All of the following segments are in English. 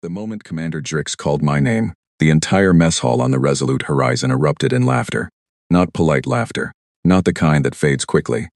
The moment Commander Drix called my name, the entire mess hall on the Resolute horizon erupted in laughter. Not polite laughter. Not the kind that fades quickly.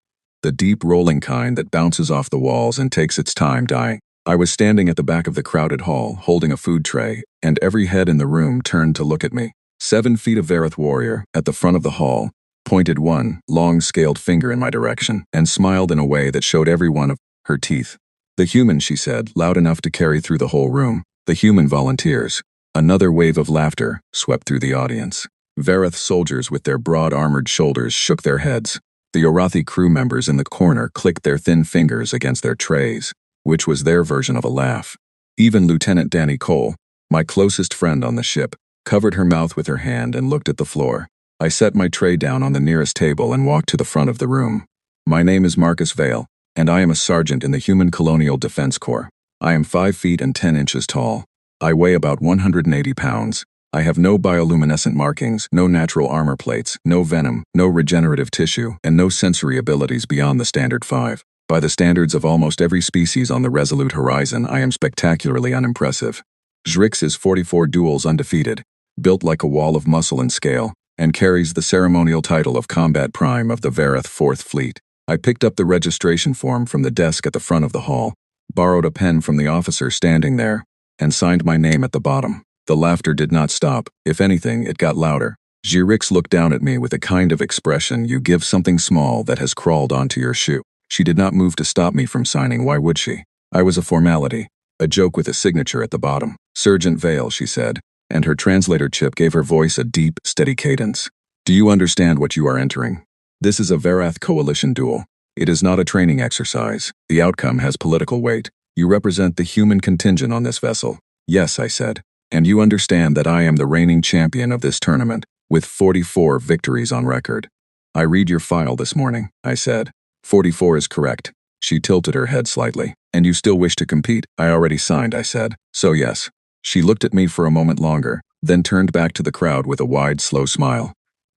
The deep rolling kind that bounces off the walls and takes its time dying. I was standing at the back of the crowded hall, holding a food tray, and every head in the room turned to look at me. 7 feet of Vareth warrior, at the front of the hall, pointed one long scaled finger in my direction, and smiled in a way that showed every one of her teeth. "The human," she said, loud enough to carry through the whole room. "The human volunteers." Another wave of laughter swept through the audience. Vareth soldiers with their broad armored shoulders shook their heads. The Orathi crew members in the corner clicked their thin fingers against their trays, which was their version of a laugh. Even Lieutenant Danny Cole, my closest friend on the ship, covered her mouth with her hand and looked at the floor. I set my tray down on the nearest table and walked to the front of the room. "My name is Marcus Vale, and I am a sergeant in the Human Colonial Defense Corps. I am 5 feet and 10 inches tall. I weigh about 180 pounds. I have no bioluminescent markings, no natural armor plates, no venom, no regenerative tissue, and no sensory abilities beyond the standard 5. By the standards of almost every species on the Resolute horizon, I am spectacularly unimpressive. Drix is 44 duels undefeated, built like a wall of muscle and scale, and carries the ceremonial title of Combat Prime of the Vareth 4th Fleet. I picked up the registration form from the desk at the front of the hall, borrowed a pen from the officer standing there, and signed my name at the bottom. The laughter did not stop. If anything, it got louder. Drix looked down at me with the kind of expression you give something small that has crawled onto your shoe. She did not move to stop me from signing. Why would she? I was a formality, a joke with a signature at the bottom. "Sergeant Vale," she said, and her translator chip gave her voice a deep, steady cadence. "Do you understand what you are entering? This is a Vareth coalition duel. It is not a training exercise. The outcome has political weight. You represent the human contingent on this vessel." "Yes," I said. "And you understand that I am the reigning champion of this tournament, with 44 victories on record." "I read your file this morning," I said. 44 is correct." She tilted her head slightly. "And you still wish to compete?" "I already signed," I said. "So yes." She looked at me for a moment longer, then turned back to the crowd with a wide, slow smile.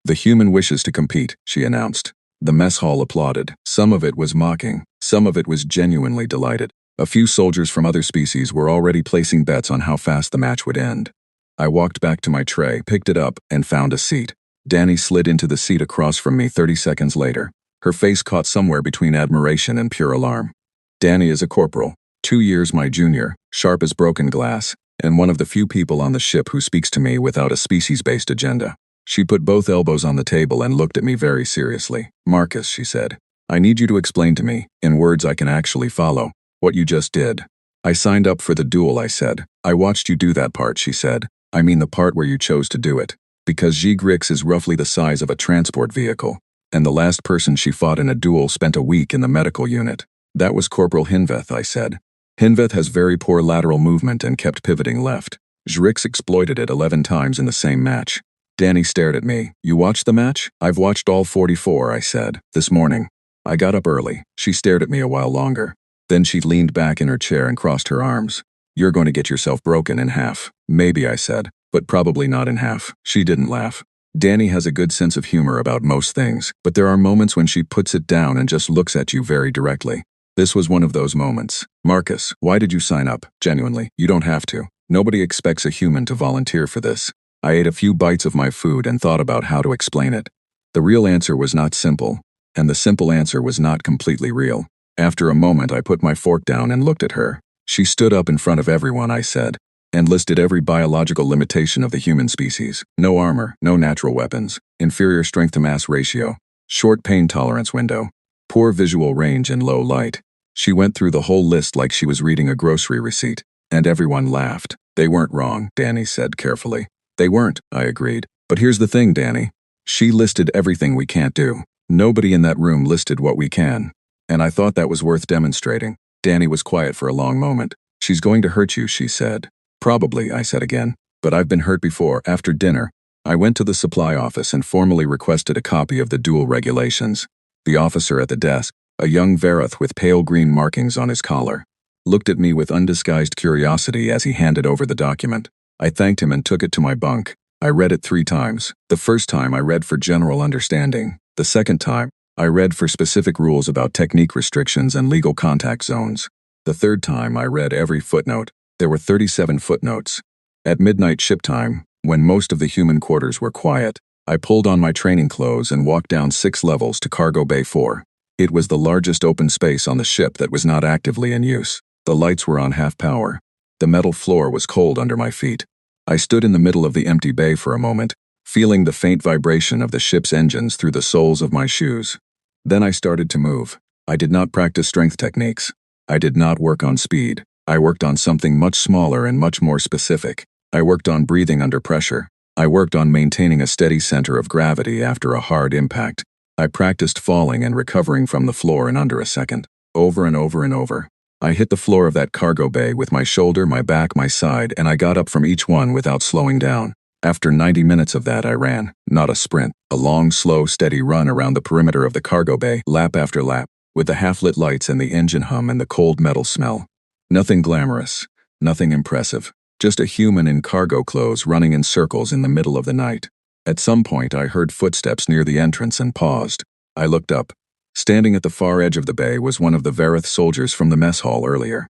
"The human wishes to compete," she announced. The mess hall applauded. Some of it was mocking. Some of it was genuinely delighted. A few soldiers from other species were already placing bets on how fast the match would end. I walked back to my tray, picked it up, and found a seat. Danny slid into the seat across from me 30 seconds later. Her face caught somewhere between admiration and pure alarm. Danny is a corporal, 2 years my junior, sharp as broken glass, and one of the few people on the ship who speaks to me without a species-based agenda. She put both elbows on the table and looked at me very seriously. "Marcus," she said, "I need you to explain to me, in words I can actually follow, what you just did." "I signed up for the duel," I said. "I watched you do that part," she said. "I mean the part where you chose to do it. Because Drix is roughly the size of a transport vehicle, and the last person she fought in a duel spent a week in the medical unit." "That was Corporal Hinveth," I said. "Hinveth has very poor lateral movement and kept pivoting left. Drix exploited it 11 times in the same match." Danny stared at me. "You watched the match?" "I've watched all 44, I said. "This morning. I got up early." She stared at me a while longer. Then she leaned back in her chair and crossed her arms. "You're going to get yourself broken in half." "Maybe," I said, "but probably not in half." She didn't laugh. Danny has a good sense of humor about most things, but there are moments when she puts it down and just looks at you very directly. This was one of those moments. "Marcus, why did you sign up? Genuinely, you don't have to. Nobody expects a human to volunteer for this." I ate a few bites of my food and thought about how to explain it. The real answer was not simple, and the simple answer was not completely real. After a moment, I put my fork down and looked at her. She stood up in front of everyone, I said, and listed every biological limitation of the human species. No armor, no natural weapons, inferior strength-to-mass ratio, short pain tolerance window, poor visual range in low light. She went through the whole list like she was reading a grocery receipt, and everyone laughed. "They weren't wrong," Danny said carefully. "They weren't," I agreed. "But here's the thing, Danny. She listed everything we can't do. Nobody in that room listed what we can. And I thought that was worth demonstrating." Danny was quiet for a long moment. "She's going to hurt you," she said. "Probably," I said again. "But I've been hurt before." After dinner, I went to the supply office and formally requested a copy of the duel regulations. The officer at the desk, a young Vareth with pale green markings on his collar, looked at me with undisguised curiosity as he handed over the document. I thanked him and took it to my bunk. I read it 3 times. The first time I read for general understanding. The second time, I read for specific rules about technique restrictions and legal contact zones. The third time I read every footnote. There were 37 footnotes. At midnight ship time, when most of the human quarters were quiet, I pulled on my training clothes and walked down 6 levels to Cargo Bay 4. It was the largest open space on the ship that was not actively in use. The lights were on half power. The metal floor was cold under my feet. I stood in the middle of the empty bay for a moment, feeling the faint vibration of the ship's engines through the soles of my shoes. Then I started to move. I did not practice strength techniques. I did not work on speed. I worked on something much smaller and much more specific. I worked on breathing under pressure. I worked on maintaining a steady center of gravity after a hard impact. I practiced falling and recovering from the floor in under a second, over and over and over. I hit the floor of that cargo bay with my shoulder, my back, my side, and I got up from each one without slowing down. After 90 minutes of that, I ran, not a sprint, a long, slow, steady run around the perimeter of the cargo bay, lap after lap, with the half-lit lights and the engine hum and the cold metal smell. Nothing glamorous, nothing impressive, just a human in cargo clothes running in circles in the middle of the night. At some point, I heard footsteps near the entrance and paused. I looked up. Standing at the far edge of the bay was one of the Vareth soldiers from the mess hall earlier.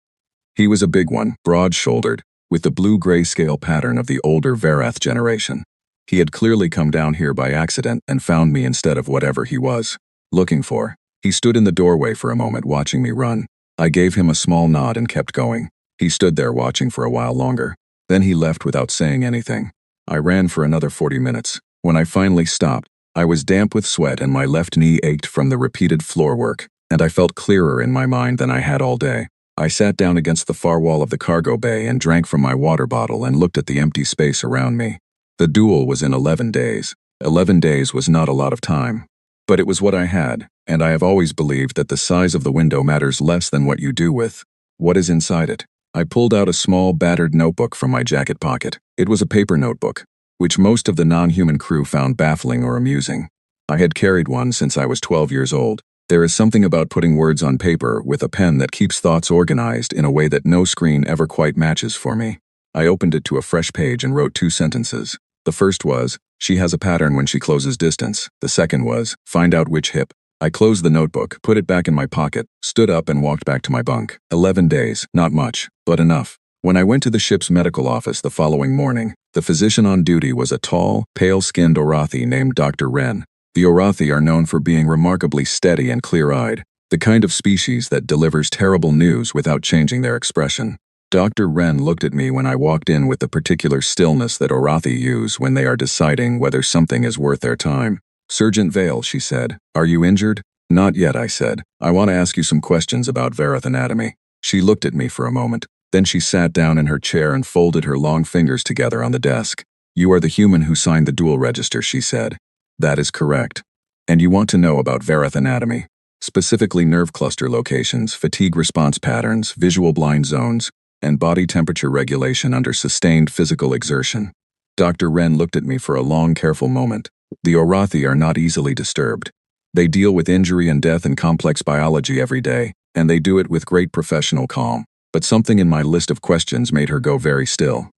He was a big one, broad-shouldered, with the blue grayscale pattern of the older Vareth generation. He had clearly come down here by accident and found me instead of whatever he was looking for. He stood in the doorway for a moment watching me run. I gave him a small nod and kept going. He stood there watching for a while longer. Then he left without saying anything. I ran for another 40 minutes. When I finally stopped, I was damp with sweat and my left knee ached from the repeated floor work, and I felt clearer in my mind than I had all day. I sat down against the far wall of the cargo bay and drank from my water bottle and looked at the empty space around me. The duel was in 11 days. 11 days was not a lot of time. But it was what I had, and I have always believed that the size of the window matters less than what you do with what is inside it. I pulled out a small, battered notebook from my jacket pocket. It was a paper notebook, which most of the non-human crew found baffling or amusing. I had carried one since I was 12 years old. There is something about putting words on paper with a pen that keeps thoughts organized in a way that no screen ever quite matches for me. I opened it to a fresh page and wrote 2 sentences. The first was, "She has a pattern when she closes distance." The second was, "Find out which hip." I closed the notebook, put it back in my pocket, stood up and walked back to my bunk. 11 days, not much, but enough. When I went to the ship's medical office the following morning, the physician on duty was a tall, pale-skinned Orathi named Dr. Wren. The Orathi are known for being remarkably steady and clear-eyed, the kind of species that delivers terrible news without changing their expression. Dr. Wren looked at me when I walked in with the particular stillness that Orathi use when they are deciding whether something is worth their time. "Sergeant Vale," she said, "are you injured?" "Not yet," I said. "I want to ask you some questions about Vareth anatomy." She looked at me for a moment. Then she sat down in her chair and folded her long fingers together on the desk. "You are the human who signed the duel register," she said. "That is correct. And you want to know about Vareth anatomy, specifically nerve cluster locations, fatigue response patterns, visual blind zones, and body temperature regulation under sustained physical exertion." Dr. Wren looked at me for a long, careful moment. The Orathi are not easily disturbed. They deal with injury and death and complex biology every day, and they do it with great professional calm. But something in my list of questions made her go very still.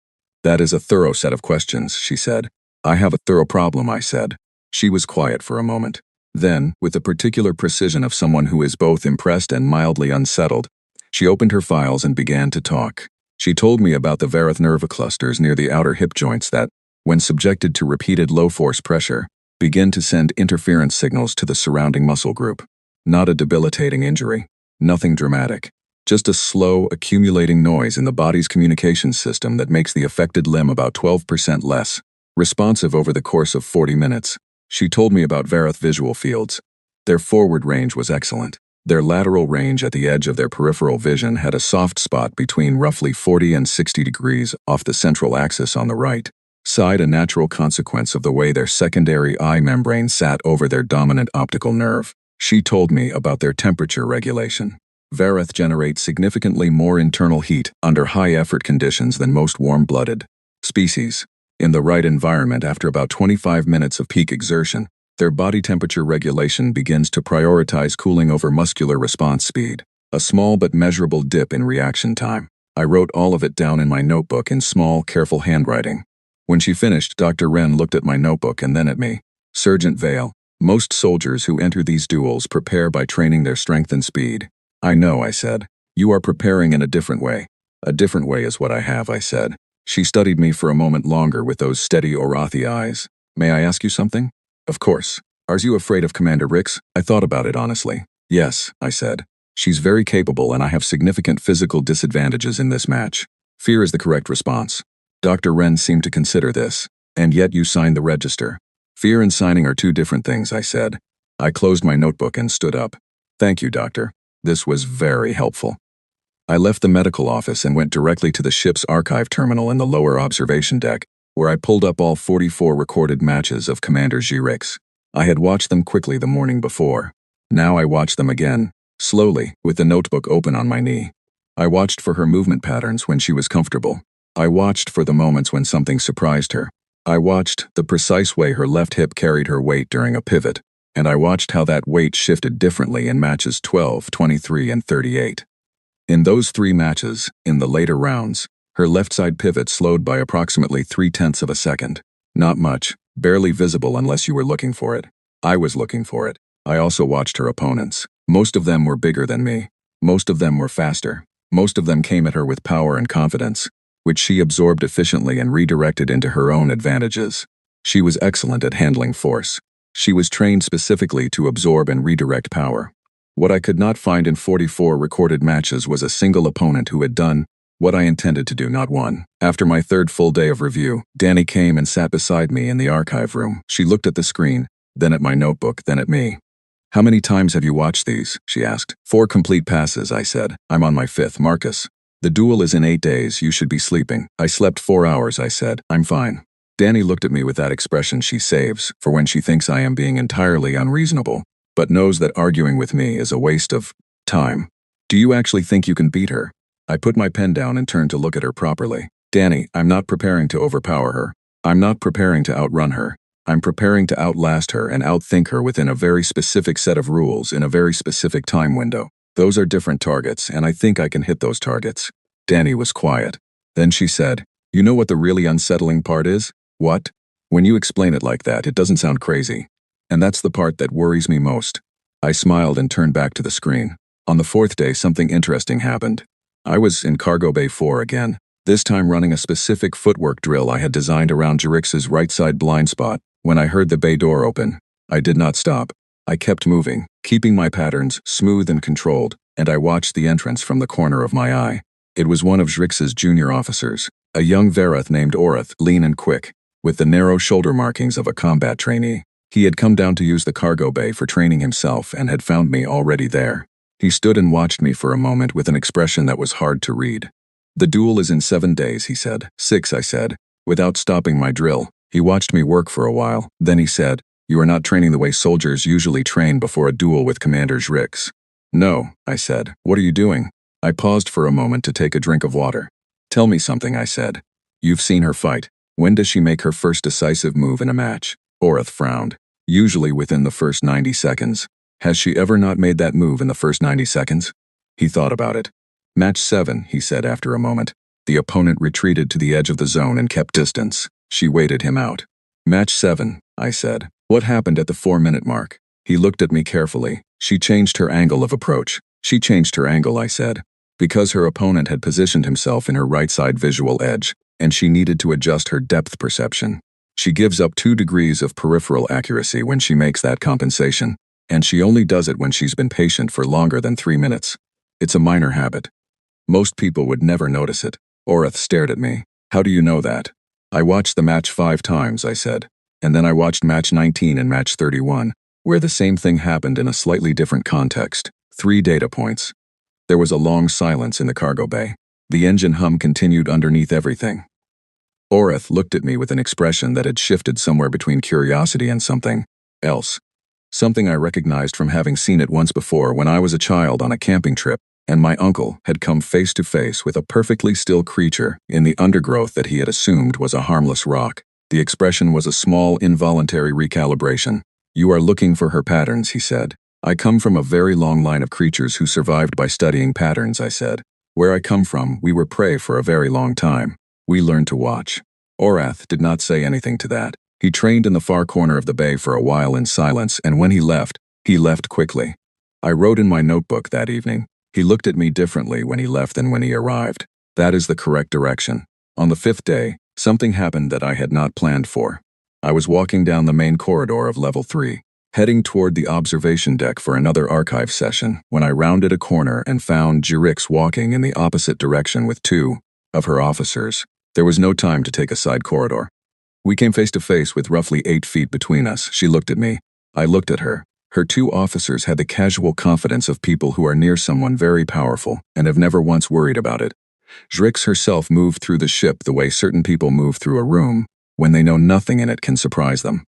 "That is a thorough set of questions," she said. "I have a thorough problem," I said. She was quiet for a moment. Then, with the particular precision of someone who is both impressed and mildly unsettled, she opened her files and began to talk. She told me about the Vareth nerve clusters near the outer hip joints that, when subjected to repeated low-force pressure, begin to send interference signals to the surrounding muscle group. Not a debilitating injury. Nothing dramatic. Just a slow, accumulating noise in the body's communication system that makes the affected limb about 12% less responsive over the course of 40 minutes. She told me about Vareth visual fields. Their forward range was excellent. Their lateral range at the edge of their peripheral vision had a soft spot between roughly 40 and 60 degrees off the central axis on the right side, a natural consequence of the way their secondary eye membrane sat over their dominant optical nerve. She told me about their temperature regulation. Vareth generate significantly more internal heat under high-effort conditions than most warm-blooded species. In the right environment, after about 25 minutes of peak exertion, their body temperature regulation begins to prioritize cooling over muscular response speed, a small but measurable dip in reaction time. I wrote all of it down in my notebook in small, careful handwriting. When she finished, Dr. Wren looked at my notebook and then at me. "Sergeant Vale, most soldiers who enter these duels prepare by training their strength and speed." "I know," I said. "You are preparing in a different way. A different way is what I have, I said. She studied me for a moment longer with those steady Orathi eyes. May I ask you something? Of course. Are you afraid of Commander Rix? I thought about it honestly. Yes, I said. She's very capable and I have significant physical disadvantages in this match. Fear is the correct response. Dr. Wren seemed to consider this. And yet you signed the register. Fear and signing are two different things, I said. I closed my notebook and stood up. Thank you, doctor. This was very helpful. I left the medical office and went directly to the ship's archive terminal in the lower observation deck, where I pulled up all 44 recorded matches of Commander Rix. I had watched them quickly the morning before. Now I watched them again, slowly, with the notebook open on my knee. I watched for her movement patterns when she was comfortable. I watched for the moments when something surprised her. I watched the precise way her left hip carried her weight during a pivot, and I watched how that weight shifted differently in matches 12, 23, and 38. In those 3 matches, in the later rounds, her left side pivot slowed by approximately 0.3 of a second. Not much, barely visible unless you were looking for it. I was looking for it. I also watched her opponents. Most of them were bigger than me. Most of them were faster. Most of them came at her with power and confidence, which she absorbed efficiently and redirected into her own advantages. She was excellent at handling force. She was trained specifically to absorb and redirect power. What I could not find in 44 recorded matches was a single opponent who had done what I intended to do, not one. After my 3rd full day of review, Danny came and sat beside me in the archive room. She looked at the screen, then at my notebook, then at me. How many times have you watched these? She asked. 4 complete passes, I said. I'm on my 5th, Marcus. The duel is in 8 days, you should be sleeping. I slept 4 hours, I said. I'm fine. Danny looked at me with that expression she saves for when she thinks I am being entirely unreasonable, but knows that arguing with me is a waste of time. Do you actually think you can beat her? I put my pen down and turned to look at her properly. Danny, I'm not preparing to overpower her. I'm not preparing to outrun her. I'm preparing to outlast her and outthink her within a very specific set of rules in a very specific time window. Those are different targets, and I think I can hit those targets. Danny was quiet. Then she said, you know what the really unsettling part is? What? When you explain it like that, it doesn't sound crazy. And that's the part that worries me most. I smiled and turned back to the screen. On the 4th day, something interesting happened. I was in Cargo Bay 4 again, this time running a specific footwork drill I had designed around Rix's right side blind spot. When I heard the bay door open, I did not stop. I kept moving, keeping my patterns smooth and controlled, and I watched the entrance from the corner of my eye. It was one of Rix's junior officers, a young Verath named Orath, lean and quick, with the narrow shoulder markings of a combat trainee. He had come down to use the cargo bay for training himself and had found me already there. He stood and watched me for a moment with an expression that was hard to read. The duel is in 7 days, he said. 6, I said, without stopping my drill. He watched me work for a while. Then he said, you are not training the way soldiers usually train before a duel with Commander Rix. No, I said. What are you doing? I paused for a moment to take a drink of water. Tell me something, I said. You've seen her fight. When does she make her first decisive move in a match? Orath frowned. Usually within the first 90 seconds. Has she ever not made that move in the first 90 seconds? He thought about it. Match 7, he said after a moment. The opponent retreated to the edge of the zone and kept distance. She waited him out. Match 7, I said. What happened at the 4-minute mark? He looked at me carefully. She changed her angle of approach. She changed her angle, I said. Because her opponent had positioned himself in her right side visual edge, and she needed to adjust her depth perception. She gives up 2 degrees of peripheral accuracy when she makes that compensation, and she only does it when she's been patient for longer than 3 minutes. It's a minor habit. Most people would never notice it. Orath stared at me. How do you know that? I watched the match 5 times, I said, and then I watched match 19 and match 31, where the same thing happened in a slightly different context. 3 data points. There was a long silence in the cargo bay. The engine hum continued underneath everything. Orath looked at me with an expression that had shifted somewhere between curiosity and something else. Something I recognized from having seen it once before when I was a child on a camping trip, and my uncle had come face to face with a perfectly still creature in the undergrowth that he had assumed was a harmless rock. The expression was a small, involuntary recalibration. You are looking for her patterns, he said. I come from a very long line of creatures who survived by studying patterns, I said. Where I come from, we were prey for a very long time. We learned to watch. Orath did not say anything to that. He trained in the far corner of the bay for a while in silence, and when he left quickly. I wrote in my notebook that evening. He looked at me differently when he left than when he arrived. That is the correct direction. On the 5th day, something happened that I had not planned for. I was walking down the main corridor of level 3, heading toward the observation deck for another archive session, when I rounded a corner and found Jirix walking in the opposite direction with 2 of her officers. There was no time to take a side corridor. We came face to face with roughly 8 feet between us. She looked at me. I looked at her. Her 2 officers had the casual confidence of people who are near someone very powerful and have never once worried about it. Jirix herself moved through the ship the way certain people move through a room, when they know nothing in it can surprise them.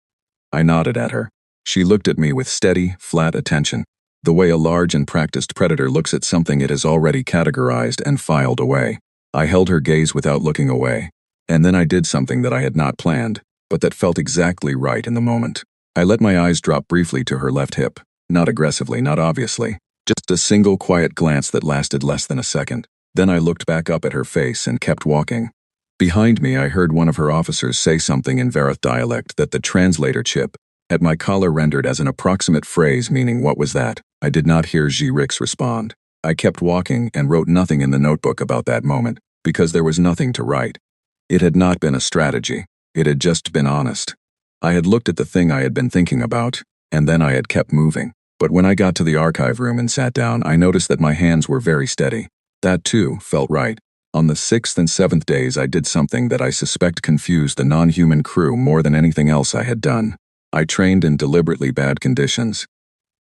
I nodded at her. She looked at me with steady, flat attention, the way a large and practiced predator looks at something it has already categorized and filed away. I held her gaze without looking away, and then I did something that I had not planned, but that felt exactly right in the moment. I let my eyes drop briefly to her left hip, not aggressively, not obviously, just a single quiet glance that lasted less than a second. Then I looked back up at her face and kept walking. Behind me, I heard one of her officers say something in Vareth dialect that the translator chip at my collar rendered as an approximate phrase meaning "what was that?" I did not hear Jirix respond. I kept walking and wrote nothing in the notebook about that moment, because there was nothing to write. It had not been a strategy. It had just been honest. I had looked at the thing I had been thinking about, and then I had kept moving. But when I got to the archive room and sat down, I noticed that my hands were very steady. That, too, felt right. On the 6th and 7th days, I did something that I suspect confused the non-human crew more than anything else I had done. I trained in deliberately bad conditions.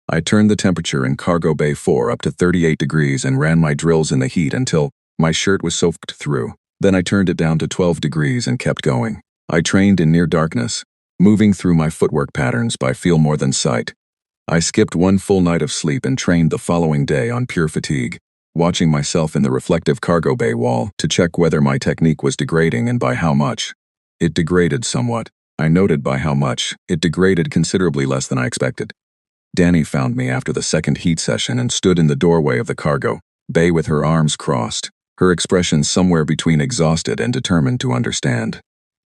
I turned the temperature in Cargo Bay 4 up to 38 degrees and ran my drills in the heat until my shirt was soaked through. Then I turned it down to 12 degrees and kept going. I trained in near darkness, moving through my footwork patterns by feel more than sight. I skipped 1 full night of sleep and trained the following day on pure fatigue, watching myself in the reflective cargo bay wall to check whether my technique was degrading and by how much. It degraded somewhat. I noted by how much. It degraded considerably less than I expected. Danny found me after the 2nd heat session and stood in the doorway of the cargo bay with her arms crossed, her expression somewhere between exhausted and determined to understand.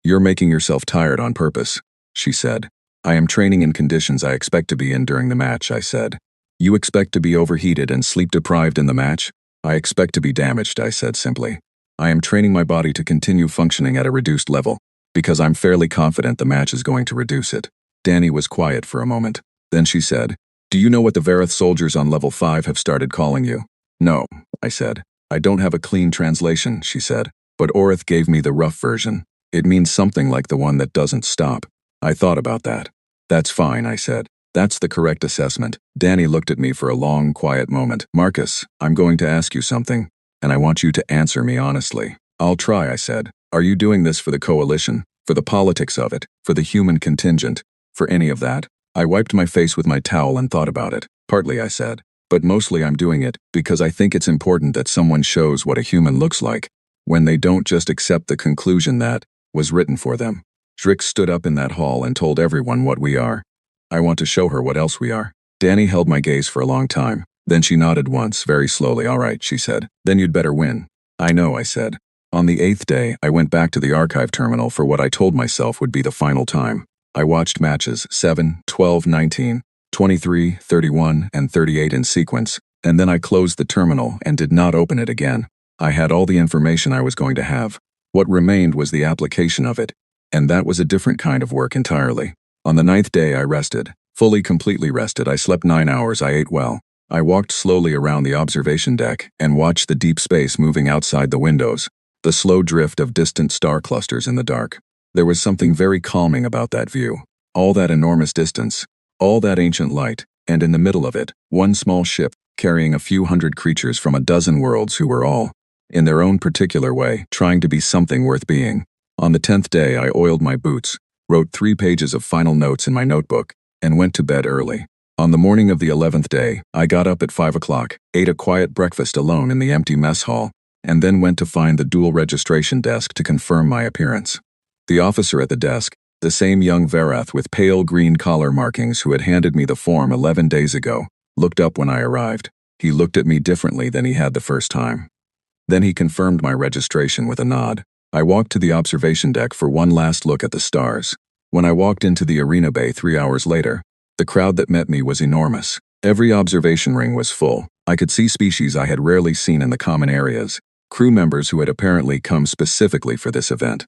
"You're making yourself tired on purpose," she said. "I am training in conditions I expect to be in during the match," I said. "You expect to be overheated and sleep-deprived in the match?" "I expect to be damaged," I said simply. "I am training my body to continue functioning at a reduced level, because I'm fairly confident the match is going to reduce it." Danny was quiet for a moment. Then she said, "Do you know what the Vareth soldiers on level 5 have started calling you?" "No," I said. "I don't have a clean translation," she said, "but Orith gave me the rough version. It means something like the one that doesn't stop." I thought about that. "That's fine," I said. "That's the correct assessment." Danny looked at me for a long, quiet moment. "Marcus, I'm going to ask you something, and I want you to answer me honestly." "I'll try," I said. "Are you doing this for the coalition, for the politics of it, for the human contingent, for any of that?" I wiped my face with my towel and thought about it. "Partly," I said, "but mostly I'm doing it because I think it's important that someone shows what a human looks like, when they don't just accept the conclusion that was written for them." Drix stood up in that hall and told everyone what we are. I want to show her what else we are. Danny held my gaze for a long time. Then she nodded once, very slowly. "All right," she said. "Then you'd better win." "I know," I said. On the 8th day, I went back to the archive terminal for what I told myself would be the final time. I watched matches 7, 12, 19, 23, 31, and 38 in sequence, and then I closed the terminal and did not open it again. I had all the information I was going to have. What remained was the application of it, and that was a different kind of work entirely. On the 9th day, I rested. Fully, completely rested. I slept 9 hours. I ate well. I walked slowly around the observation deck and watched the deep space moving outside the windows, the slow drift of distant star clusters in the dark. There was something very calming about that view. All that enormous distance, all that ancient light, and in the middle of it, one small ship carrying a few hundred creatures from a dozen worlds who were all, in their own particular way, trying to be something worth being. On the 10th day, I oiled my boots, wrote 3 pages of final notes in my notebook, and went to bed early. On the morning of the 11th day, I got up at 5 o'clock, ate a quiet breakfast alone in the empty mess hall, and then went to find the Duel registration desk to confirm my appearance. The officer at the desk, the same young Vareth with pale green collar markings who had handed me the form 11 days ago, looked up when I arrived. He looked at me differently than he had the first time. Then he confirmed my registration with a nod. I walked to the observation deck for one last look at the stars. When I walked into the arena bay 3 hours later, the crowd that met me was enormous. Every observation ring was full. I could see species I had rarely seen in the common areas, crew members who had apparently come specifically for this event.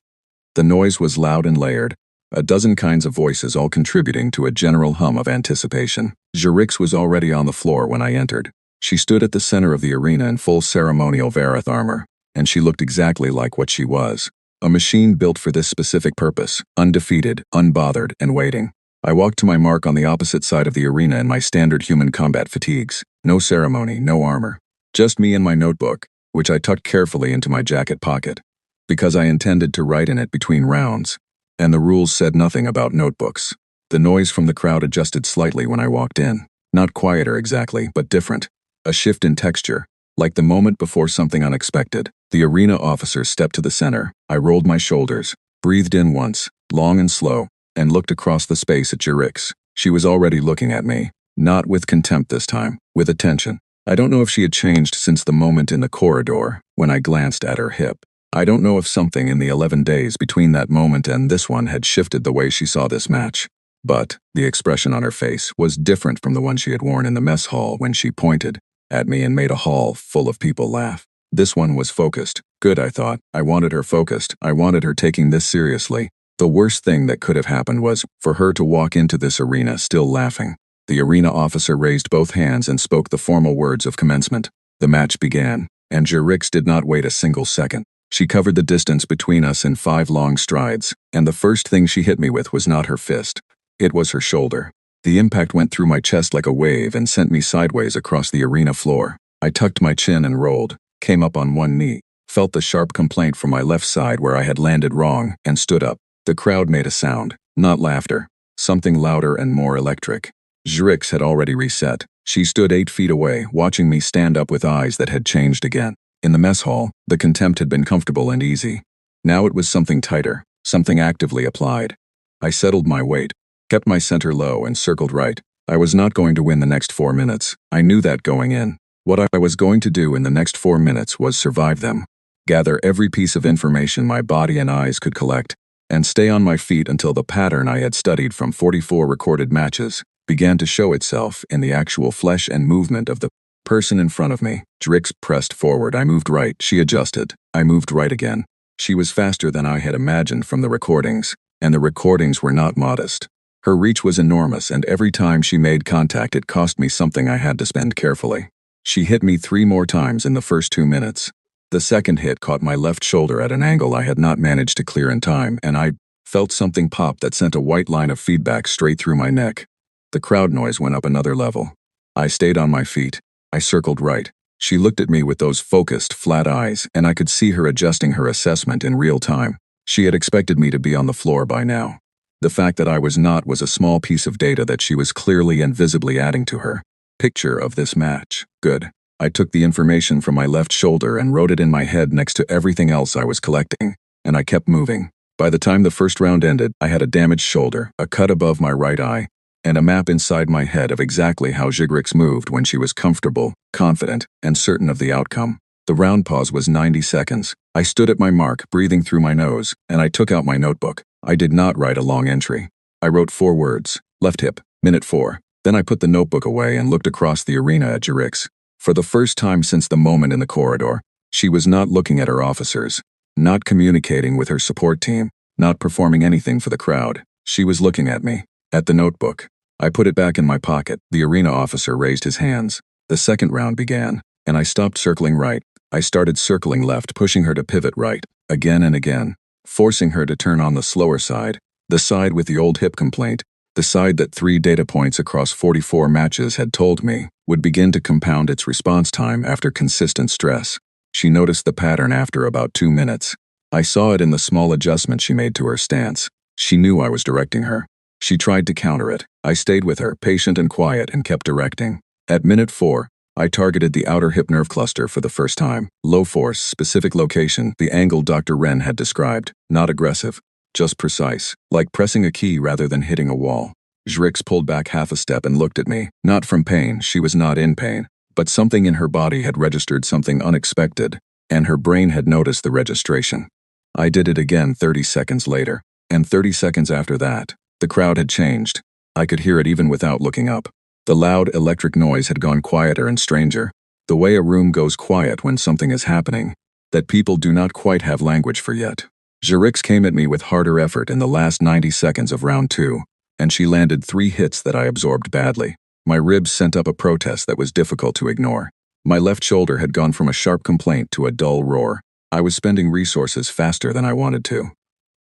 The noise was loud and layered, a dozen kinds of voices all contributing to a general hum of anticipation. Jurix was already on the floor when I entered. She stood at the center of the arena in full ceremonial Vareth armor, and she looked exactly like what she was. A machine built for this specific purpose, undefeated, unbothered, and waiting. I walked to my mark on the opposite side of the arena in my standard human combat fatigues. No ceremony, no armor. Just me and my notebook, which I tucked carefully into my jacket pocket, because I intended to write in it between rounds. And the rules said nothing about notebooks. The noise from the crowd adjusted slightly when I walked in. Not quieter exactly, but different. A shift in texture, like the moment before something unexpected. The arena officer stepped to the center. I rolled my shoulders, breathed in once, long and slow, and looked across the space at Jurix. She was already looking at me, not with contempt this time, with attention. I don't know if she had changed since the moment in the corridor when I glanced at her hip. I don't know if something in the 11 days between that moment and this one had shifted the way she saw this match. But the expression on her face was different from the one she had worn in the mess hall when she pointed at me and made a hall full of people laugh. This one was focused. Good, I thought. I wanted her focused. I wanted her taking this seriously. The worst thing that could have happened was for her to walk into this arena still laughing. The arena officer raised both hands and spoke the formal words of commencement. The match began, and Jurix did not wait a single second. She covered the distance between us in 5 long strides, and the first thing she hit me with was not her fist. It was her shoulder. The impact went through my chest like a wave and sent me sideways across the arena floor. I tucked my chin and rolled, came up on one knee, felt the sharp complaint from my left side where I had landed wrong, and stood up. The crowd made a sound, not laughter, something louder and more electric. Jurix had already reset. She stood 8 feet away, watching me stand up with eyes that had changed again. In the mess hall, the contempt had been comfortable and easy. Now it was something tighter, something actively applied. I settled my weight, kept my center low and circled right. I was not going to win the next 4 minutes. I knew that going in. What I was going to do in the next 4 minutes was survive them, gather every piece of information my body and eyes could collect, and stay on my feet until the pattern I had studied from 44 recorded matches began to show itself in the actual flesh and movement of the person in front of me. Jurix pressed forward. I moved right. She adjusted. I moved right again. She was faster than I had imagined from the recordings, and the recordings were not modest. Her reach was enormous, and every time she made contact it cost me something I had to spend carefully. She hit me 3 more times in the first 2 minutes. The second hit caught my left shoulder at an angle I had not managed to clear in time, and I felt something pop that sent a white line of feedback straight through my neck. The crowd noise went up another level. I stayed on my feet. I circled right. She looked at me with those focused, flat eyes, and I could see her adjusting her assessment in real time. She had expected me to be on the floor by now. The fact that I was not was a small piece of data that she was clearly and visibly adding to her picture of this match. Good. I took the information from my left shoulder and wrote it in my head next to everything else I was collecting, and I kept moving. By the time the first round ended, I had a damaged shoulder, a cut above my right eye, and a map inside my head of exactly how Jurix moved when she was comfortable, confident, and certain of the outcome. The round pause was 90 seconds. I stood at my mark, breathing through my nose, and I took out my notebook. I did not write a long entry. I wrote 4 words. Left hip, minute 4. Then I put the notebook away and looked across the arena at Jurix. For the first time since the moment in the corridor, she was not looking at her officers, not communicating with her support team, not performing anything for the crowd. She was looking at me, at the notebook. I put it back in my pocket. The arena officer raised his hands. The second round began, and I stopped circling right. I started circling left, pushing her to pivot right, again and again, forcing her to turn on the slower side, the side with the old hip complaint, the side that 3 data points across 44 matches had told me would begin to compound its response time after consistent stress. She noticed the pattern after about 2 minutes. I saw it in the small adjustment she made to her stance. She knew I was directing her. She tried to counter it. I stayed with her, patient and quiet, and kept directing. At minute 4, I targeted the outer hip nerve cluster for the first time. Low force, specific location, the angle Dr. Wren had described. Not aggressive, just precise, like pressing a key rather than hitting a wall. Jurix pulled back half a step and looked at me. Not from pain, she was not in pain, but something in her body had registered something unexpected, and her brain had noticed the registration. I did it again 30 seconds later, and 30 seconds after that. The crowd had changed. I could hear it even without looking up. The loud electric noise had gone quieter and stranger, the way a room goes quiet when something is happening. that people do not quite have language for yet. Jurix came at me with harder effort in the last 90 seconds of round 2, and she landed 3 hits that I absorbed badly. My ribs sent up a protest that was difficult to ignore. My left shoulder had gone from a sharp complaint to a dull roar. I was spending resources faster than I wanted to.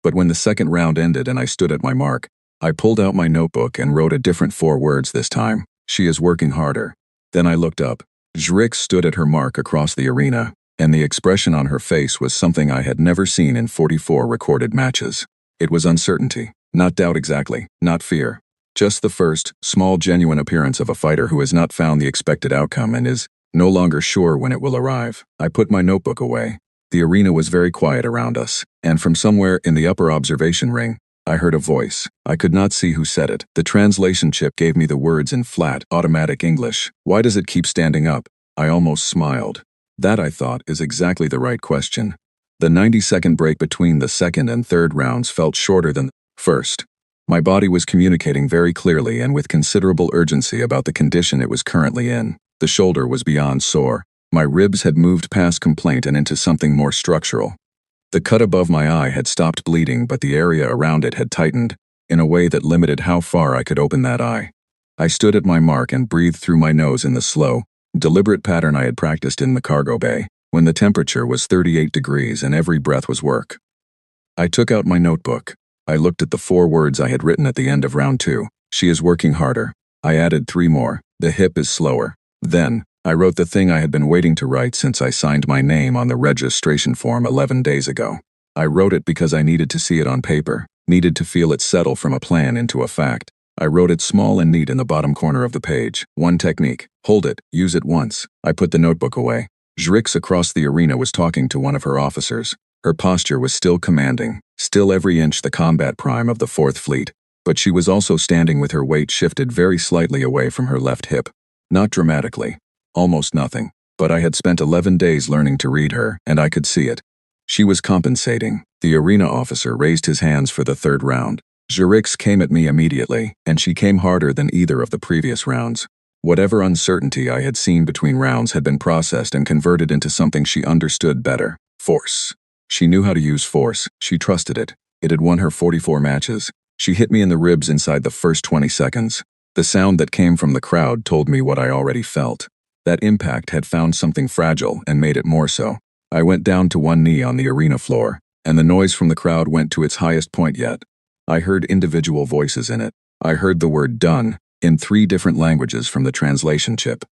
But when the second round ended and I stood at my mark, I pulled out my notebook and wrote a different 4 words this time. She is working harder. Then I looked up. Jrix stood at her mark across the arena, and the expression on her face was something I had never seen in 44 recorded matches. It was uncertainty, not doubt exactly, not fear. Just the first, small genuine appearance of a fighter who has not found the expected outcome and is no longer sure when it will arrive. I put my notebook away. The arena was very quiet around us, and from somewhere in the upper observation ring, I heard a voice. I could not see who said it. The translation chip gave me the words in flat, automatic English. Why does it keep standing up? I almost smiled. That, I thought, is exactly the right question. The 90-second break between the second and third rounds felt shorter than the first. My body was communicating very clearly and with considerable urgency about the condition it was currently in. The shoulder was beyond sore. My ribs had moved past complaint and into something more structural. The cut above my eye had stopped bleeding, but the area around it had tightened in a way that limited how far I could open that eye. I stood at my mark and breathed through my nose in the slow, deliberate pattern I had practiced in the cargo bay, when the temperature was 38 degrees and every breath was work. I took out my notebook. I looked at the 4 words I had written at the end of round 2. She is working harder. I added 3 more. The hip is slower. Then, I wrote the thing I had been waiting to write since I signed my name on the registration form 11 days ago. I wrote it because I needed to see it on paper, needed to feel it settle from a plan into a fact. I wrote it small and neat in the bottom corner of the page. 1 technique. Hold it. Use it once. I put the notebook away. Jrix across the arena was talking to one of her officers. Her posture was still commanding, still every inch the combat prime of the 4th Fleet, but she was also standing with her weight shifted very slightly away from her left hip. Not dramatically. Almost nothing. But I had spent 11 days learning to read her, and I could see it. She was compensating. The arena officer raised his hands for the 3rd round. Jrix came at me immediately, and she came harder than either of the previous rounds. Whatever uncertainty I had seen between rounds had been processed and converted into something she understood better. Force. She knew how to use force. She trusted it. It had won her 44 matches. She hit me in the ribs inside the first 20 seconds. The sound that came from the crowd told me what I already felt. That impact had found something fragile and made it more so. I went down to one knee on the arena floor, and the noise from the crowd went to its highest point yet. I heard individual voices in it. I heard the word done in 3 different languages from the translation chip.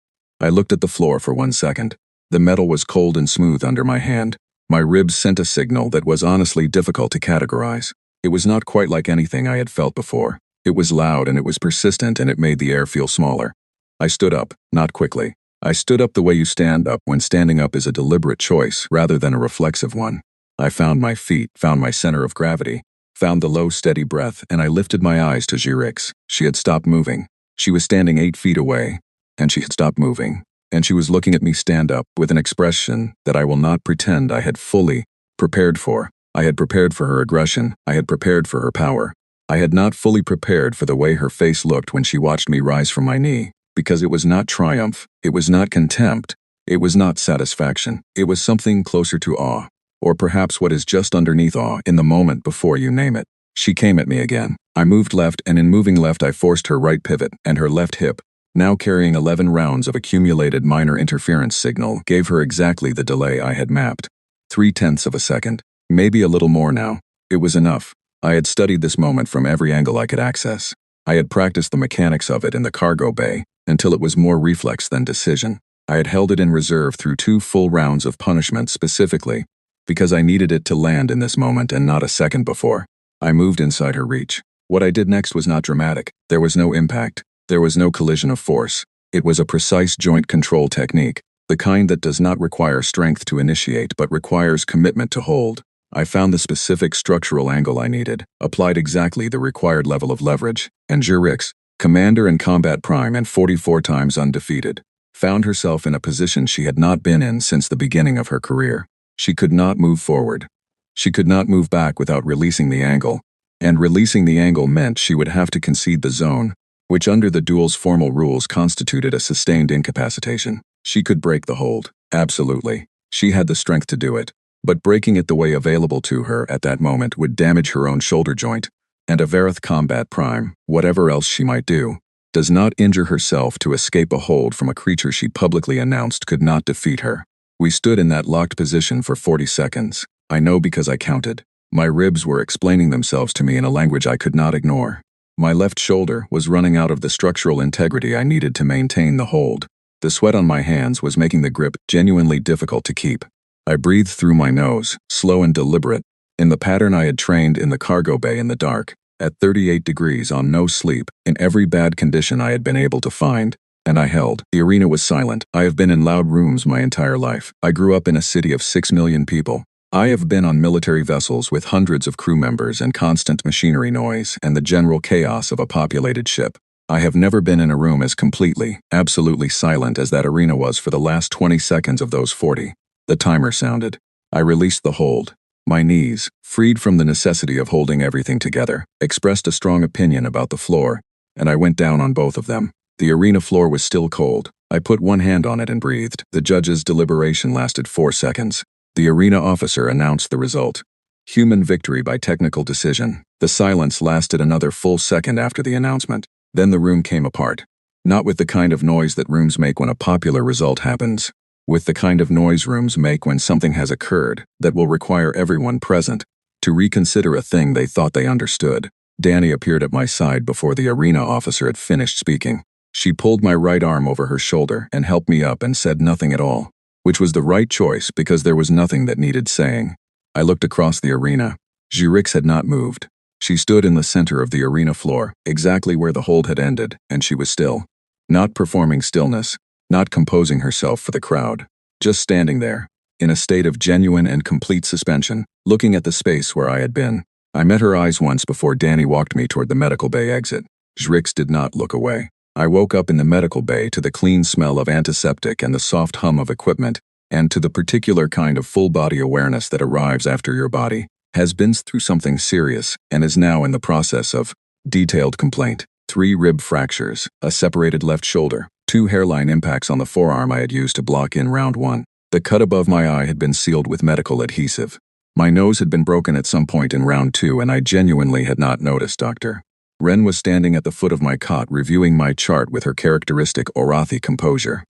I looked at the floor for 1 second. The metal was cold and smooth under my hand. My ribs sent a signal that was honestly difficult to categorize. It was not quite like anything I had felt before. It was loud and it was persistent and it made the air feel smaller. I stood up, not quickly. I stood up the way you stand up when standing up is a deliberate choice rather than a reflexive one. I found my feet, found my center of gravity, found the low, steady breath, and I lifted my eyes to Jrix. She had stopped moving. She was standing 8 feet away, and she had stopped moving. And she was looking at me stand up with an expression that I will not pretend I had fully prepared for. I had prepared for her aggression. I had prepared for her power. I had not fully prepared for the way her face looked when she watched me rise from my knee, because it was not triumph. It was not contempt. It was not satisfaction. It was something closer to awe, or perhaps what is just underneath awe in the moment before you name it. She came at me again. I moved left, and in moving left I forced her right pivot, and her left hip, now carrying 11 rounds of accumulated minor interference signal, gave her exactly the delay I had mapped. 0.3 of a second. Maybe a little more now. It was enough. I had studied this moment from every angle I could access. I had practiced the mechanics of it in the cargo bay until it was more reflex than decision. I had held it in reserve through 2 full rounds of punishment specifically because I needed it to land in this moment and not a second before. I moved inside her reach. What I did next was not dramatic. There was no impact. There was no collision of force. It was a precise joint control technique, the kind that does not require strength to initiate but requires commitment to hold. I found the specific structural angle I needed, applied exactly the required level of leverage, and Jrix, commander and combat prime and 44 times undefeated, found herself in a position she had not been in since the beginning of her career. She could not move forward. She could not move back without releasing the angle, and releasing the angle meant she would have to concede the zone, which under the duel's formal rules constituted a sustained incapacitation. She could break the hold. Absolutely. She had the strength to do it. But breaking it the way available to her at that moment would damage her own shoulder joint, and a Vareth Combat Prime, whatever else she might do, does not injure herself to escape a hold from a creature she publicly announced could not defeat her. We stood in that locked position for 40 seconds. I know because I counted. My ribs were explaining themselves to me in a language I could not ignore. My left shoulder was running out of the structural integrity I needed to maintain the hold. The sweat on my hands was making the grip genuinely difficult to keep. I breathed through my nose, slow and deliberate, in the pattern I had trained in the cargo bay in the dark, at 38 degrees on no sleep, in every bad condition I had been able to find, and I held. The arena was silent. I have been in loud rooms my entire life. I grew up in a city of 6 million people. I have been on military vessels with hundreds of crew members and constant machinery noise and the general chaos of a populated ship. I have never been in a room as completely, absolutely silent as that arena was for the last 20 seconds of those 40. The timer sounded. I released the hold. My knees, freed from the necessity of holding everything together, expressed a strong opinion about the floor, and I went down on both of them. The arena floor was still cold. I put one hand on it and breathed. The judge's deliberation lasted 4 seconds. The arena officer announced the result. Human victory by technical decision. The silence lasted another full second after the announcement. Then the room came apart. Not with the kind of noise that rooms make when a popular result happens. With the kind of noise rooms make when something has occurred that will require everyone present to reconsider a thing they thought they understood. Danny appeared at my side before the arena officer had finished speaking. She pulled my right arm over her shoulder and helped me up and said nothing at all, which was the right choice because there was nothing that needed saying. I looked across the arena. Jurix had not moved. She stood in the center of the arena floor, exactly where the hold had ended, and she was still. Not performing stillness, not composing herself for the crowd, just standing there, in a state of genuine and complete suspension, looking at the space where I had been. I met her eyes once before Danny walked me toward the medical bay exit. Jrix did not look away. I woke up in the medical bay to the clean smell of antiseptic and the soft hum of equipment, and to the particular kind of full-body awareness that arrives after your body has been through something serious and is now in the process of detailed complaint. 3 rib fractures, a separated left shoulder, 2 hairline impacts on the forearm I had used to block in round 1. The cut above my eye had been sealed with medical adhesive. My nose had been broken at some point in round 2 and I genuinely had not noticed, Doctor. Ren was standing at the foot of my cot reviewing my chart with her characteristic Orathi composure.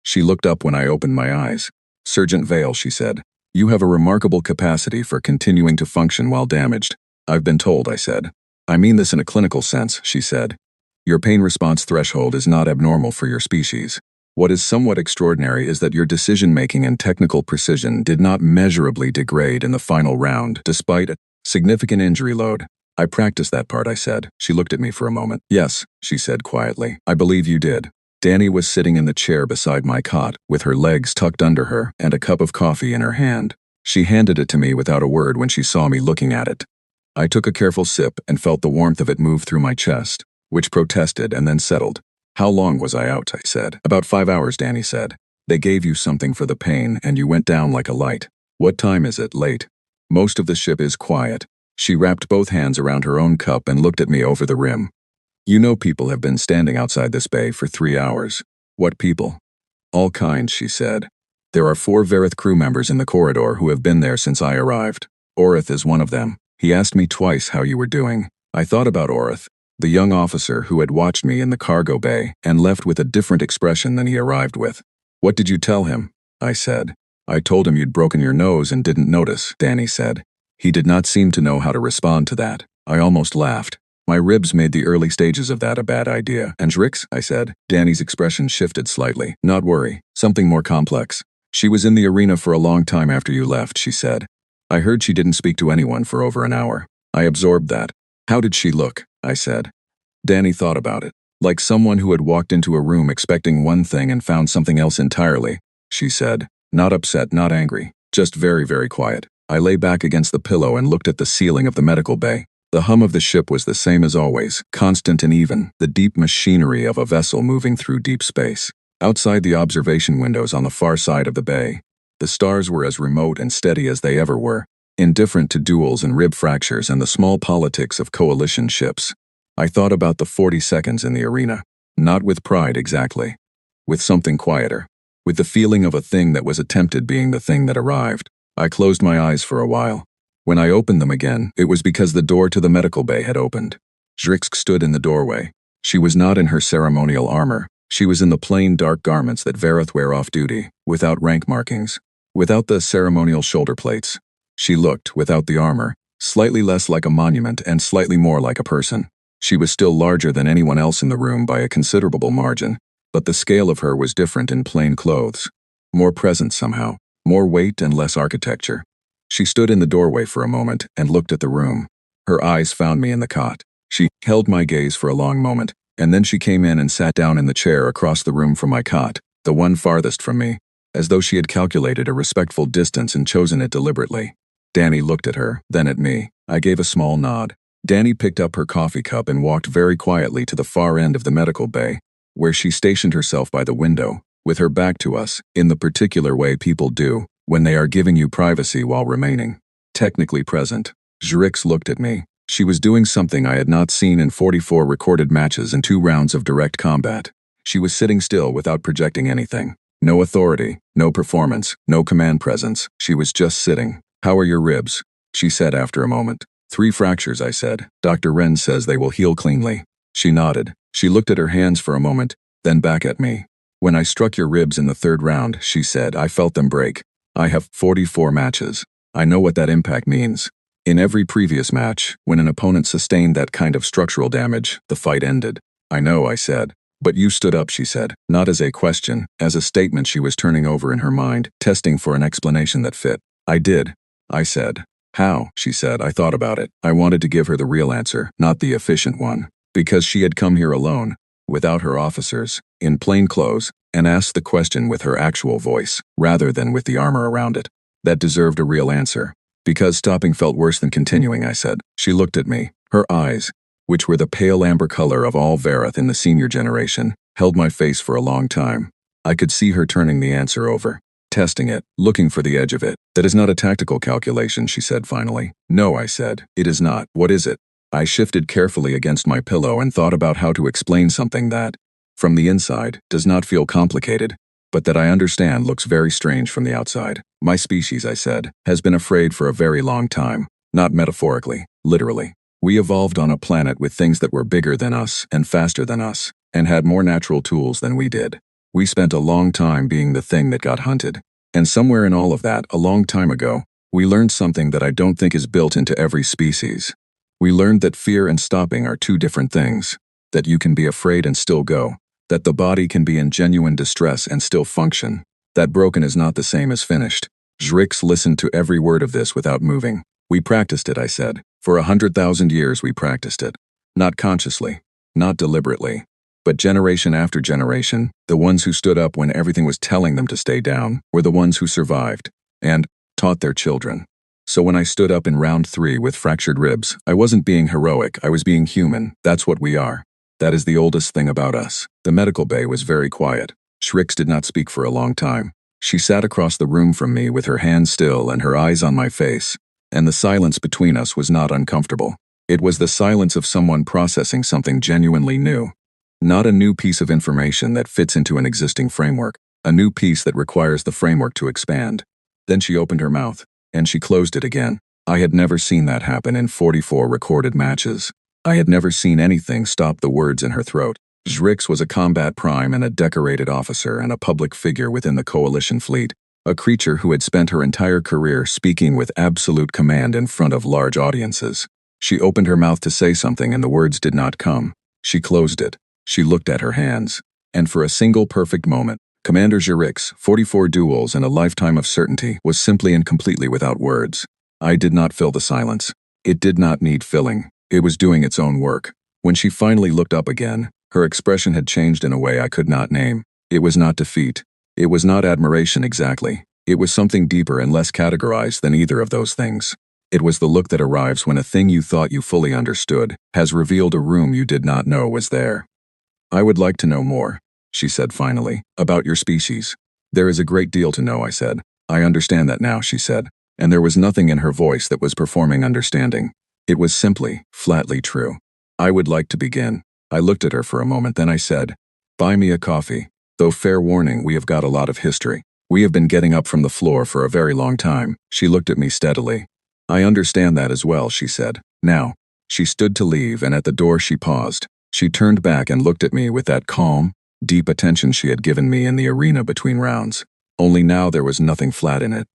She looked up when I opened my eyes. Sergeant Vale, she said, you have a remarkable capacity for continuing to function while damaged. I've been told, I said. I mean this in a clinical sense, she said. Your pain response threshold is not abnormal for your species. What is somewhat extraordinary is that your decision-making and technical precision did not measurably degrade in the final round, despite a significant injury load. I practiced that part, I said. She looked at me for a moment. Yes, she said quietly. I believe you did. Danny was sitting in the chair beside my cot, with her legs tucked under her and a cup of coffee in her hand. She handed it to me without a word when she saw me looking at it. I took a careful sip and felt the warmth of it move through my chest, which protested and then settled. How long was I out, I said. About 5 hours, Danny said. They gave you something for the pain and you went down like a light. What time is it? Late. Most of the ship is quiet. She wrapped both hands around her own cup and looked at me over the rim. You know people have been standing outside this bay for 3 hours. What people? All kinds, she said. There are 4 Vareth crew members in the corridor who have been there since I arrived. Orith is one of them. He asked me twice how you were doing. I thought about Orith, the young officer who had watched me in the cargo bay and left with a different expression than he arrived with. What did you tell him? I said. I told him you'd broken your nose and didn't notice, Danny said. He did not seem to know how to respond to that. I almost laughed. My ribs made the early stages of that a bad idea. And Jrix, I said. Danny's expression shifted slightly. Not worry. Something more complex. She was in the arena for a long time after you left, she said. I heard she didn't speak to anyone for over an hour. I absorbed that. How did she look? I said. Danny thought about it. Like someone who had walked into a room expecting one thing and found something else entirely, she said. Not upset, not angry. Just very, very quiet. I lay back against the pillow and looked at the ceiling of the medical bay. The hum of the ship was the same as always, constant and even, the deep machinery of a vessel moving through deep space. Outside the observation windows on the far side of the bay, the stars were as remote and steady as they ever were, indifferent to duels and rib fractures and the small politics of coalition ships. I thought about the 40 seconds in the arena, not with pride exactly, with something quieter, with the feeling of a thing that was attempted being the thing that arrived. I closed my eyes for a while. When I opened them again, it was because the door to the medical bay had opened. Zrixk stood in the doorway. She was not in her ceremonial armor. She was in the plain dark garments that Vareth wear off-duty, without rank markings, without the ceremonial shoulder plates. She looked, without the armor, slightly less like a monument and slightly more like a person. She was still larger than anyone else in the room by a considerable margin, but the scale of her was different in plain clothes. More presence somehow, more weight and less architecture. She stood in the doorway for a moment and looked at the room. Her eyes found me in the cot. She held my gaze for a long moment, and then she came in and sat down in the chair across the room from my cot, the one farthest from me, as though she had calculated a respectful distance and chosen it deliberately. Danny looked at her, then at me. I gave a small nod. Danny picked up her coffee cup and walked very quietly to the far end of the medical bay, where she stationed herself by the window, with her back to us, in the particular way people do when they are giving you privacy while remaining technically present. Zrix looked at me. She was doing something I had not seen in 44 recorded matches and 2 rounds of direct combat. She was sitting still without projecting anything. No authority, no performance, no command presence. She was just sitting. "How are your ribs?" she said after a moment. 3 fractures, I said. Dr. Wren says they will heal cleanly. She nodded. She looked at her hands for a moment, then back at me. "When I struck your ribs in the 3rd round," she said, "I felt them break. I have 44 matches. I know what that impact means. In every previous match, when an opponent sustained that kind of structural damage, the fight ended." "I know," I said. "But you stood up," she said, not as a question, as a statement she was turning over in her mind, testing for an explanation that fit. "I did," I said. "How?" she said. I thought about it. I wanted to give her the real answer, not the efficient one. Because she had come here alone, without her officers, in plain clothes, and asked the question with her actual voice, rather than with the armor around it. That deserved a real answer. "Because stopping felt worse than continuing," I said. She looked at me. Her eyes, which were the pale amber color of all Vareth in the senior generation, held my face for a long time. I could see her turning the answer over, testing it, looking for the edge of it. "That is not a tactical calculation," she said finally. "No," I said. "It is not. What is it?" I shifted carefully against my pillow and thought about how to explain something that, from the inside, does not feel complicated, but that I understand looks very strange from the outside. "My species," I said, "has been afraid for a very long time. Not metaphorically, literally. We evolved on a planet with things that were bigger than us and faster than us, and had more natural tools than we did. We spent a long time being the thing that got hunted. And somewhere in all of that, a long time ago, we learned something that I don't think is built into every species. We learned that fear and stopping are 2 different things, that you can be afraid and still go, that the body can be in genuine distress and still function, that broken is not the same as finished." Zrix listened to every word of this without moving. "We practiced it," I said. "For 100,000 years we practiced it. Not consciously, not deliberately, but generation after generation, the ones who stood up when everything was telling them to stay down were the ones who survived, and taught their children. So when I stood up in round 3 with fractured ribs, I wasn't being heroic, I was being human. That's what we are. That is the oldest thing about us." The medical bay was very quiet. Zrix did not speak for a long time. She sat across the room from me with her hands still and her eyes on my face, and the silence between us was not uncomfortable. It was the silence of someone processing something genuinely new. Not a new piece of information that fits into an existing framework, a new piece that requires the framework to expand. Then she opened her mouth, and she closed it again. I had never seen that happen in 44 recorded matches. I had never seen anything stop the words in her throat. Zrix was a combat prime and a decorated officer and a public figure within the coalition fleet, a creature who had spent her entire career speaking with absolute command in front of large audiences. She opened her mouth to say something and the words did not come. She closed it. She looked at her hands. And for a single perfect moment, Commander Zrix, 44 duels and a lifetime of certainty, was simply and completely without words. I did not fill the silence. It did not need filling. It was doing its own work. When she finally looked up again, her expression had changed in a way I could not name. It was not defeat. It was not admiration exactly. It was something deeper and less categorized than either of those things. It was the look that arrives when a thing you thought you fully understood has revealed a room you did not know was there. "I would like to know more," she said finally, "about your species." "There is a great deal to know," I said. "I understand that now," she said, and there was nothing in her voice that was performing understanding. It was simply, flatly true. "I would like to begin." I looked at her for a moment, then I said, "Buy me a coffee. Though fair warning, we have got a lot of history." We have been getting up from the floor for a very long time. She looked at me steadily. I understand that as well, she said. Now. She stood to leave, and at the door she paused. She turned back and looked at me with that calm, deep attention she had given me in the arena between rounds. Only now there was nothing flat in it.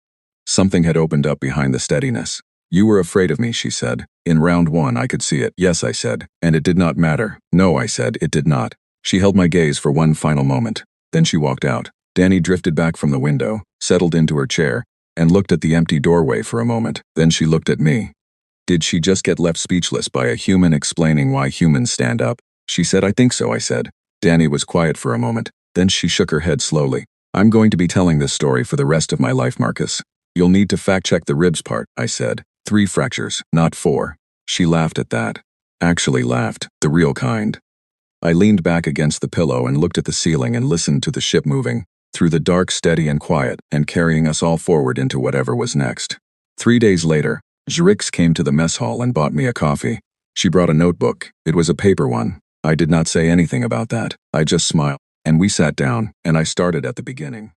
Something had opened up behind the steadiness. You were afraid of me, she said. In round 1 I could see it. Yes, I said. And it did not matter. No, I said, it did not. She held my gaze for one final moment. Then she walked out. Danny drifted back from the window, settled into her chair, and looked at the empty doorway for a moment. Then she looked at me. Did she just get left speechless by a human explaining why humans stand up? She said, I think so, I said. Danny was quiet for a moment. Then she shook her head slowly. I'm going to be telling this story for the rest of my life, Marcus. You'll need to fact-check the ribs part, I said. 3 fractures, not 4. She laughed at that. Actually laughed, the real kind. I leaned back against the pillow and looked at the ceiling and listened to the ship moving, through the dark, steady and quiet, and carrying us all forward into whatever was next. 3 days later, Zrix came to the mess hall and bought me a coffee. She brought a notebook. It was a paper one. I did not say anything about that. I just smiled. And we sat down, and I started at the beginning.